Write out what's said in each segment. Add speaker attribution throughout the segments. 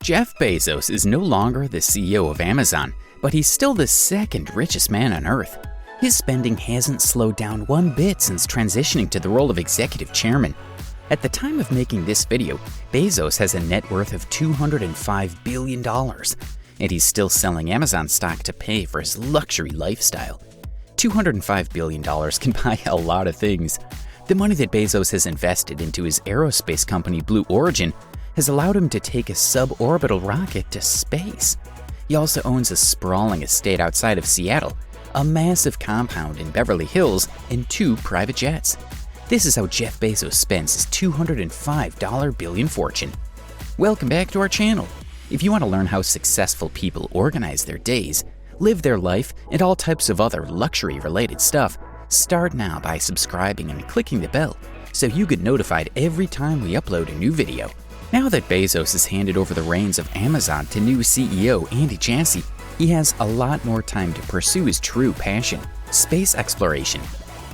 Speaker 1: Jeff Bezos is no longer the CEO of Amazon, but he's still the second richest man on Earth. His spending hasn't slowed down one bit since transitioning to the role of executive chairman. At the time of making this video, Bezos has a net worth of $205 billion, and he's still selling Amazon stock to pay for his luxury lifestyle. $205 billion can buy a lot of things. The money that Bezos has invested into his aerospace company Blue Origin has allowed him to take a suborbital rocket to space. He also owns a sprawling estate outside of Seattle, a massive compound in Beverly Hills, and 2 private jets. This is how Jeff Bezos spends his $205 billion fortune. Welcome back to our channel. If you want to learn how successful people organize their days, live their life, and all types of other luxury-related stuff, start now by subscribing and clicking the bell so you get notified every time we upload a new video. Now that Bezos has handed over the reins of Amazon to new CEO Andy Jassy, he has a lot more time to pursue his true passion, space exploration.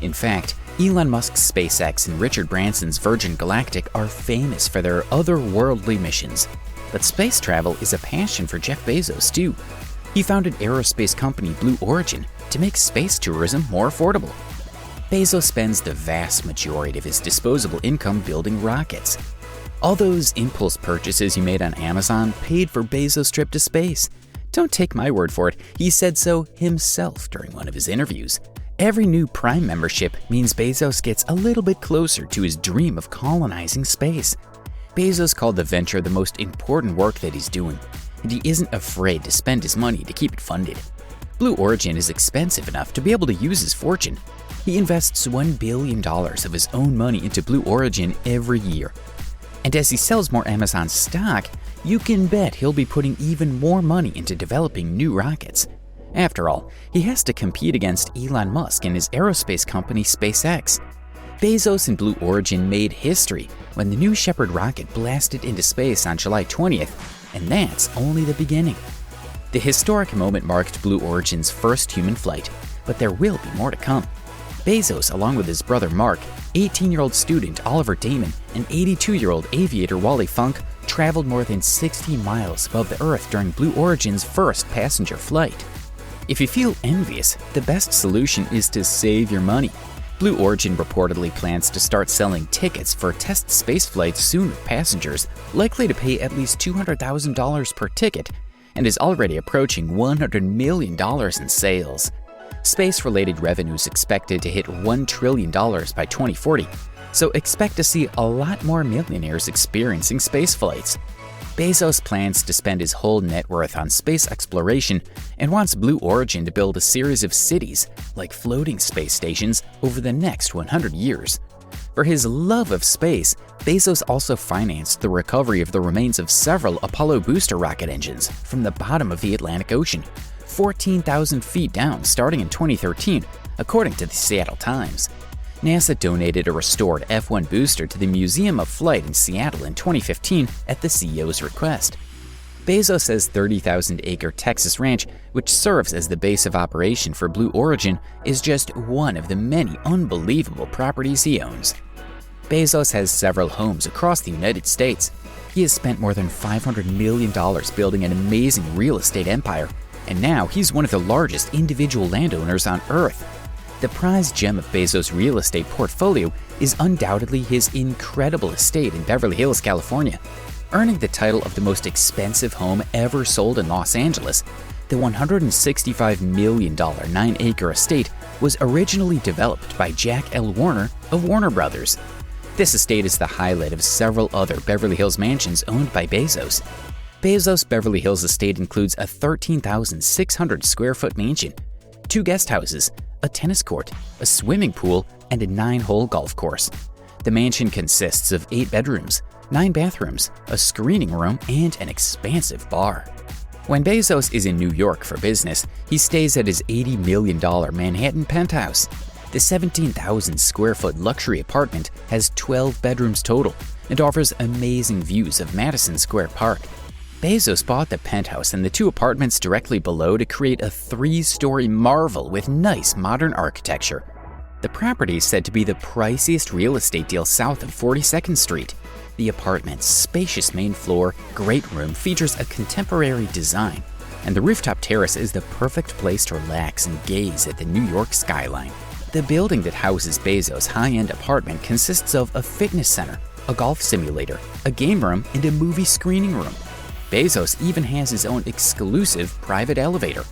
Speaker 1: In fact, Elon Musk's SpaceX and Richard Branson's Virgin Galactic are famous for their otherworldly missions. But space travel is a passion for Jeff Bezos too. He founded aerospace company Blue Origin to make space tourism more affordable. Bezos spends the vast majority of his disposable income building rockets. All those impulse purchases you made on Amazon paid for Bezos' trip to space. Don't take my word for it, he said so himself during one of his interviews. Every new Prime membership means Bezos gets a little bit closer to his dream of colonizing space. Bezos called the venture the most important work that he's doing, and he isn't afraid to spend his money to keep it funded. Blue Origin is expensive enough to be able to use his fortune. He invests $1 billion of his own money into Blue Origin every year. And as he sells more Amazon stock, you can bet he'll be putting even more money into developing new rockets. After all, he has to compete against Elon Musk and his aerospace company SpaceX. Bezos and Blue Origin made history when the New Shepard rocket blasted into space on July 20th, and that's only the beginning. The historic moment marked Blue Origin's first human flight, but there will be more to come. Bezos, along with his brother Mark, 18-year-old student Oliver Damon, and 82-year-old aviator Wally Funk traveled more than 60 miles above the Earth during Blue Origin's first passenger flight. If you feel envious, the best solution is to save your money. Blue Origin reportedly plans to start selling tickets for test space flights soon with passengers likely to pay at least $200,000 per ticket, and is already approaching $100 million in sales. Space-related revenue is expected to hit $1 trillion by 2040, so expect to see a lot more millionaires experiencing space flights. Bezos plans to spend his whole net worth on space exploration and wants Blue Origin to build a series of cities, like floating space stations, over the next 100 years. For his love of space, Bezos also financed the recovery of the remains of several Apollo booster rocket engines from the bottom of the Atlantic Ocean, 14,000 feet down starting in 2013, according to the Seattle Times. NASA donated a restored F-1 booster to the Museum of Flight in Seattle in 2015 at the CEO's request. Bezos' 30,000-acre Texas ranch, which serves as the base of operation for Blue Origin, is just one of the many unbelievable properties he owns. Bezos has several homes across the United States. He has spent more than $500 million building an amazing real estate empire, and now he's one of the largest individual landowners on Earth. The prized gem of Bezos' real estate portfolio is undoubtedly his incredible estate in Beverly Hills, California. Earning the title of the most expensive home ever sold in Los Angeles, the $165 million 9-acre estate was originally developed by Jack L. Warner of Warner Brothers. This estate is the highlight of several other Beverly Hills mansions owned by Bezos. Bezos' Beverly Hills estate includes a 13,600 square foot mansion, 2 guest houses, a tennis court, a swimming pool, and a 9-hole golf course. The mansion consists of 8 bedrooms, 9 bathrooms, a screening room, and an expansive bar. When Bezos is in New York for business, he stays at his $80 million Manhattan penthouse. The 17,000 square foot luxury apartment has 12 bedrooms total and offers amazing views of Madison Square Park. Bezos bought the penthouse and the 2 apartments directly below to create a 3-story marvel with nice modern architecture. The property is said to be the priciest real estate deal south of 42nd Street. The apartment's spacious main floor, great room features a contemporary design, and the rooftop terrace is the perfect place to relax and gaze at the New York skyline. The building that houses Bezos' high-end apartment consists of a fitness center, a golf simulator, a game room, and a movie screening room. Bezos even has his own exclusive private elevator.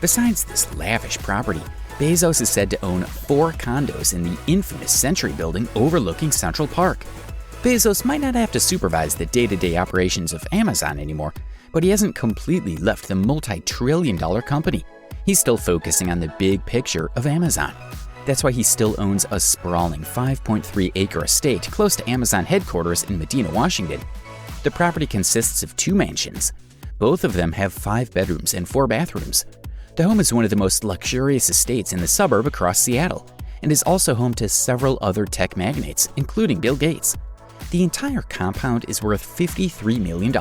Speaker 1: Besides this lavish property, Bezos is said to own 4 condos in the infamous Century Building overlooking Central Park. Bezos might not have to supervise the day-to-day operations of Amazon anymore, but he hasn't completely left the multi-trillion-dollar company. He's still focusing on the big picture of Amazon. That's why he still owns a sprawling 5.3-acre estate close to Amazon headquarters in Medina, Washington. The property consists of 2 mansions. Both of them have 5 bedrooms and 4 bathrooms. The home is one of the most luxurious estates in the suburb across Seattle, and is also home to several other tech magnates, including Bill Gates. The entire compound is worth $53 million.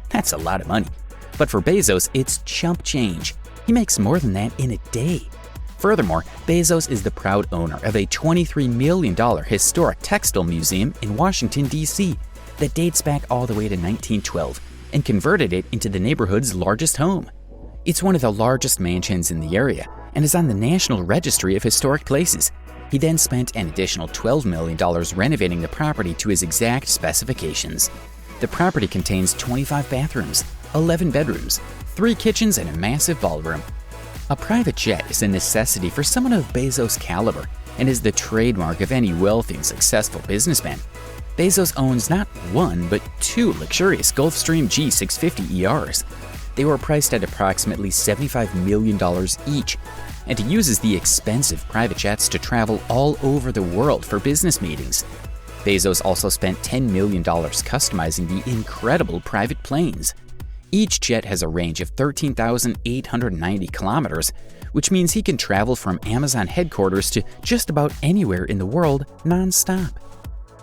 Speaker 1: That's a lot of money. But for Bezos, it's chump change. He makes more than that in a day. Furthermore, Bezos is the proud owner of a $23 million historic textile museum in Washington, D.C. that dates back all the way to 1912 and converted it into the neighborhood's largest home. It's one of the largest mansions in the area and is on the National Registry of Historic Places. He then spent an additional $12 million renovating the property to his exact specifications. The property contains 25 bathrooms, 11 bedrooms, 3 kitchens, and a massive ballroom. A private jet is a necessity for someone of Bezos' caliber and is the trademark of any wealthy and successful businessman. Bezos owns not 1, but 2 luxurious Gulfstream G650ERs. They were priced at approximately $75 million each, and he uses the expensive private jets to travel all over the world for business meetings. Bezos also spent $10 million customizing the incredible private planes. Each jet has a range of 13,890 kilometers, which means he can travel from Amazon headquarters to just about anywhere in the world non-stop.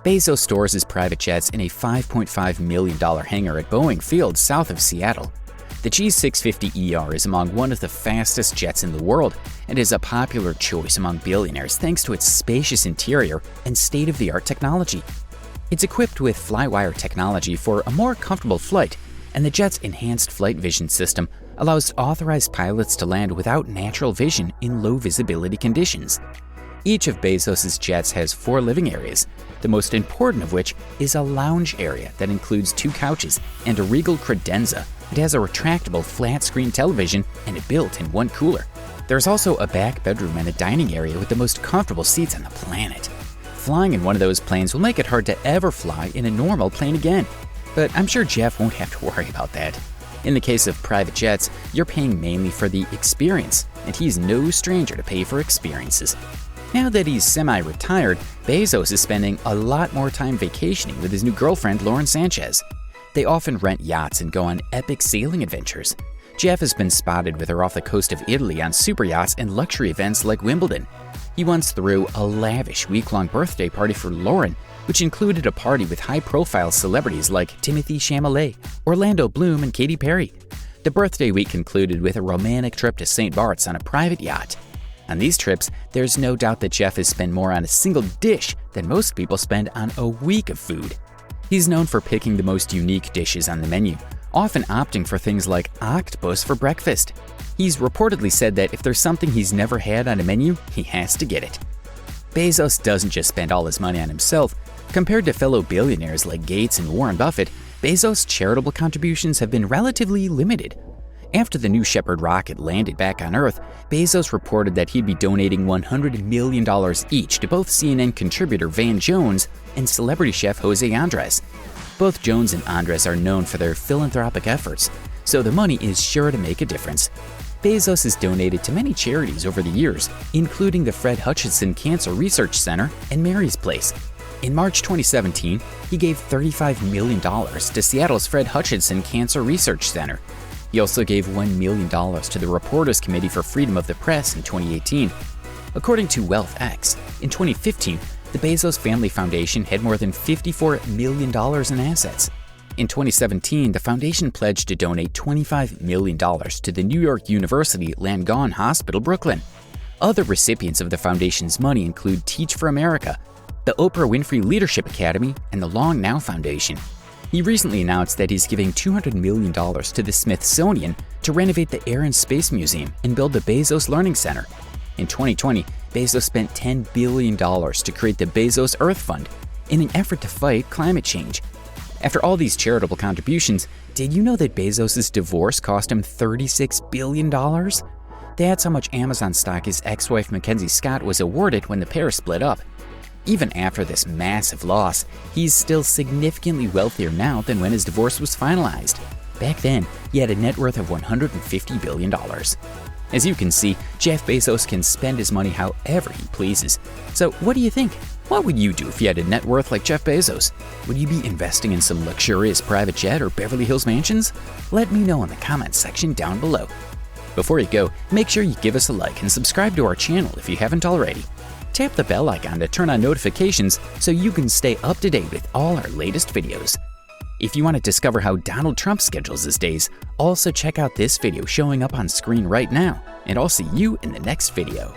Speaker 1: Bezos stores his private jets in a $5.5 million hangar at Boeing Field south of Seattle. The G650ER is among one of the fastest jets in the world and is a popular choice among billionaires thanks to its spacious interior and state-of-the-art technology. It's equipped with fly-wire technology for a more comfortable flight, and the jet's enhanced flight vision system allows authorized pilots to land without natural vision in low-visibility conditions. Each of Bezos' jets has 4 living areas, the most important of which is a lounge area that includes 2 couches and a Regal credenza. It has a retractable flat-screen television and a built-in 1 cooler. There's also a back bedroom and a dining area with the most comfortable seats on the planet. Flying in one of those planes will make it hard to ever fly in a normal plane again. But I'm sure Jeff won't have to worry about that. In the case of private jets, you're paying mainly for the experience, and he's no stranger to pay for experiences. Now that he's semi-retired, Bezos is spending a lot more time vacationing with his new girlfriend, Lauren Sanchez. They often rent yachts and go on epic sailing adventures. Jeff has been spotted with her off the coast of Italy on super yachts and luxury events like Wimbledon. He once threw a lavish week-long birthday party for Lauren, which included a party with high-profile celebrities like Timothée Chalamet, Orlando Bloom, and Katy Perry. The birthday week concluded with a romantic trip to St. Bart's on a private yacht. On these trips, there's no doubt that Jeff has spent more on a single dish than most people spend on a week of food. He's known for picking the most unique dishes on the menu, often opting for things like octopus for breakfast. He's reportedly said that if there's something he's never had on a menu, he has to get it. Bezos doesn't just spend all his money on himself. Compared to fellow billionaires like Gates and Warren Buffett, Bezos' charitable contributions have been relatively limited. After the New Shepard rocket landed back on Earth, Bezos reported that he'd be donating $100 million each to both CNN contributor Van Jones and celebrity chef Jose Andres. Both Jones and Andres are known for their philanthropic efforts, so the money is sure to make a difference. Bezos has donated to many charities over the years, including the Fred Hutchinson Cancer Research Center and Mary's Place. In March 2017, he gave $35 million to Seattle's Fred Hutchinson Cancer Research Center. He also gave $1 million to the Reporters Committee for Freedom of the Press in 2018. According to WealthX, in 2015, the Bezos Family Foundation had more than $54 million in assets. In 2017, the foundation pledged to donate $25 million to the New York University Langone Hospital, Brooklyn. Other recipients of the foundation's money include Teach for America, the Oprah Winfrey Leadership Academy, and the Long Now Foundation. He recently announced that he's giving $200 million to the Smithsonian to renovate the Air and Space Museum and build the Bezos Learning Center. In 2020, Bezos spent $10 billion to create the Bezos Earth Fund in an effort to fight climate change. After all these charitable contributions, did you know that Bezos' divorce cost him $36 billion? That's how much Amazon stock his ex-wife Mackenzie Scott was awarded when the pair split up. Even after this massive loss, he's still significantly wealthier now than when his divorce was finalized. Back then, he had a net worth of $150 billion. As you can see, Jeff Bezos can spend his money however he pleases. So what do you think? What would you do if you had a net worth like Jeff Bezos? Would you be investing in some luxurious private jet or Beverly Hills mansions? Let me know in the comments section down below. Before you go, make sure you give us a like and subscribe to our channel if you haven't already. Tap the bell icon to turn on notifications so you can stay up to date with all our latest videos. If you want to discover how Donald Trump schedules his days, also check out this video showing up on screen right now, and I'll see you in the next video.